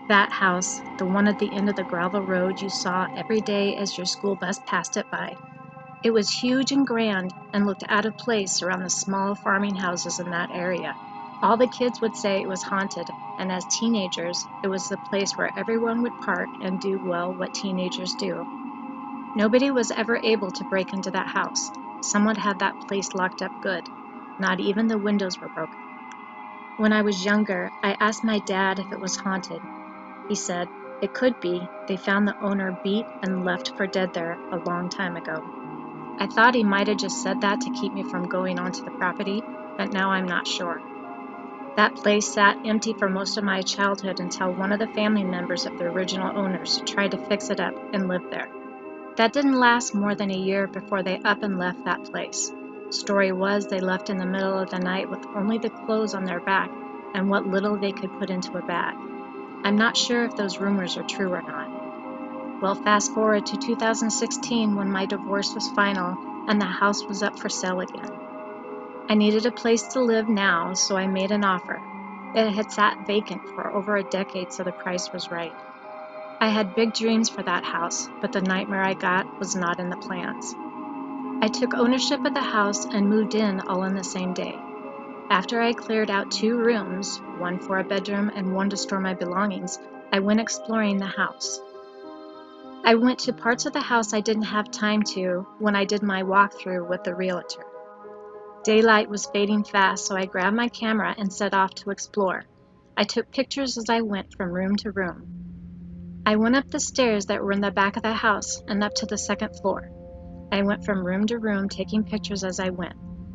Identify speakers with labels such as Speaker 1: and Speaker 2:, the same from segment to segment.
Speaker 1: That house, the one at the end of the gravel road you saw every day as your school bus passed it by. It was huge and grand and looked out of place around the small farming houses in that area. All the kids would say it was haunted, and as teenagers, it was the place where everyone would park and do, well, what teenagers do. Nobody was ever able to break into that house. Someone had that place locked up good. Not even the windows were broken. When I was younger, I asked my dad if it was haunted. He said, "It could be. They found the owner beat and left for dead there a long time ago." I thought he might have just said that to keep me from going onto the property, but now I'm not sure. That place sat empty for most of my childhood until one of the family members of the original owners tried to fix it up and lived there. That didn't last more than a year before they up and left that place. Story was they left in the middle of the night with only the clothes on their back and what little they could put into a bag. I'm not sure if those rumors are true or not. Well, fast forward to 2016 when my divorce was final and the house was up for sale again. I needed a place to live now, so I made an offer. It had sat vacant for over a decade, so the price was right. I had big dreams for that house, but the nightmare I got was not in the plans. I took ownership of the house and moved in all in the same day. After I cleared out 2 rooms, one for a bedroom and one to store my belongings, I went exploring the house. I went to parts of the house I didn't have time to when I did my walkthrough with the realtor. Daylight was fading fast, so I grabbed my camera and set off to explore. I took pictures as I went from room to room. I went up the stairs that were in the back of the house and up to the second floor. I went from room to room taking pictures as I went.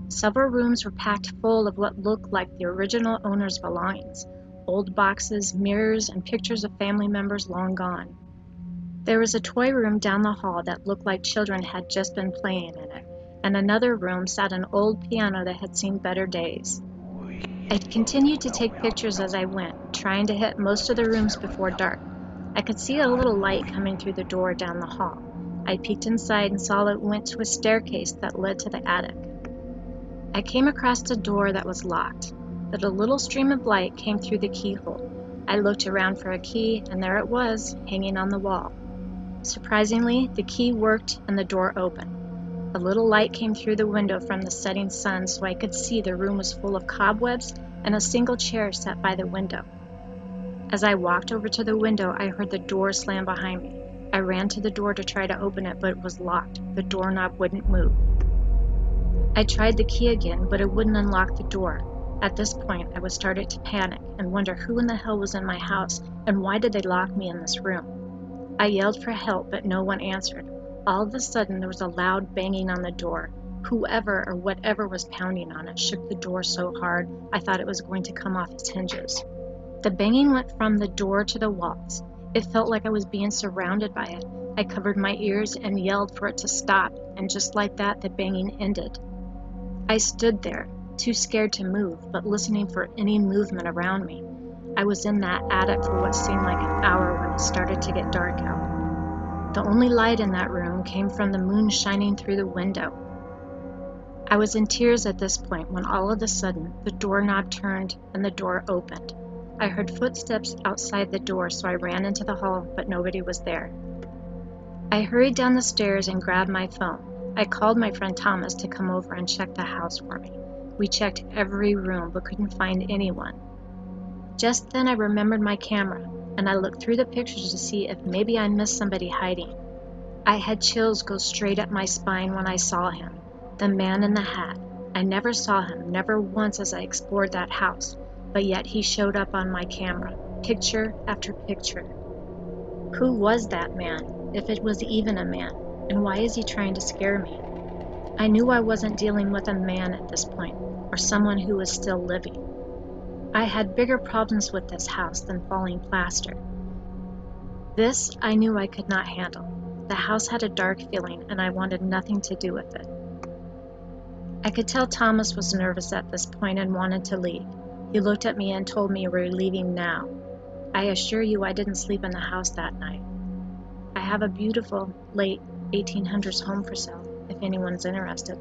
Speaker 1: Several rooms were packed full of what looked like the original owner's belongings: old boxes, mirrors, and pictures of family members long gone. There was a toy room down the hall that looked like children had just been playing in it, and another room sat an old piano that had seen better days. I continued to take pictures as I went, trying to hit most of the rooms before dark. I could see a little light coming through the door down the hall. I peeked inside and saw it went to a staircase that led to the attic. I came across a door that was locked, but a little stream of light came through the keyhole. I looked around for a key, and there it was, hanging on the wall. Surprisingly, the key worked and the door opened. A little light came through the window from the setting sun, so I could see the room was full of cobwebs and a single chair sat by the window. As I walked over to the window, I heard the door slam behind me. I ran to the door to try to open it, but it was locked. The doorknob wouldn't move. I tried the key again, but it wouldn't unlock the door. At this point, I was starting to panic and wonder who in the hell was in my house and why did they lock me in this room. I yelled for help, but no one answered. All of a sudden, there was a loud banging on the door. Whoever or whatever was pounding on it shook the door so hard I thought it was going to come off its hinges. The banging went from the door to the walls. It felt like I was being surrounded by it. I covered my ears and yelled for it to stop, and just like that, the banging ended. I stood there, too scared to move, but listening for any movement around me. I was in that attic for what seemed like an hour when it started to get dark out. The only light in that room came from the moon shining through the window. I was in tears at this point when all of a sudden the doorknob turned and the door opened. I heard footsteps outside the door, so I ran into the hall, but nobody was there. I hurried down the stairs and grabbed my phone. I called my friend Thomas to come over and check the house for me. We checked every room but couldn't find anyone. Just then I remembered my camera, and I looked through the pictures to see if maybe I missed somebody hiding. I had chills go straight up my spine when I saw him, the man in the hat. I never saw him, never once as I explored that house, but yet he showed up on my camera, picture after picture. Who was that man, if it was even a man, and why is he trying to scare me? I knew I wasn't dealing with a man at this point, or someone who was still living. I had bigger problems with this house than falling plaster. This I knew I could not handle. The house had a dark feeling, and I wanted nothing to do with it. I could tell Thomas was nervous at this point and wanted to leave. He looked at me and told me we were leaving now. I assure you I didn't sleep in the house that night. I have a beautiful, late 1800s home for sale, if anyone's interested.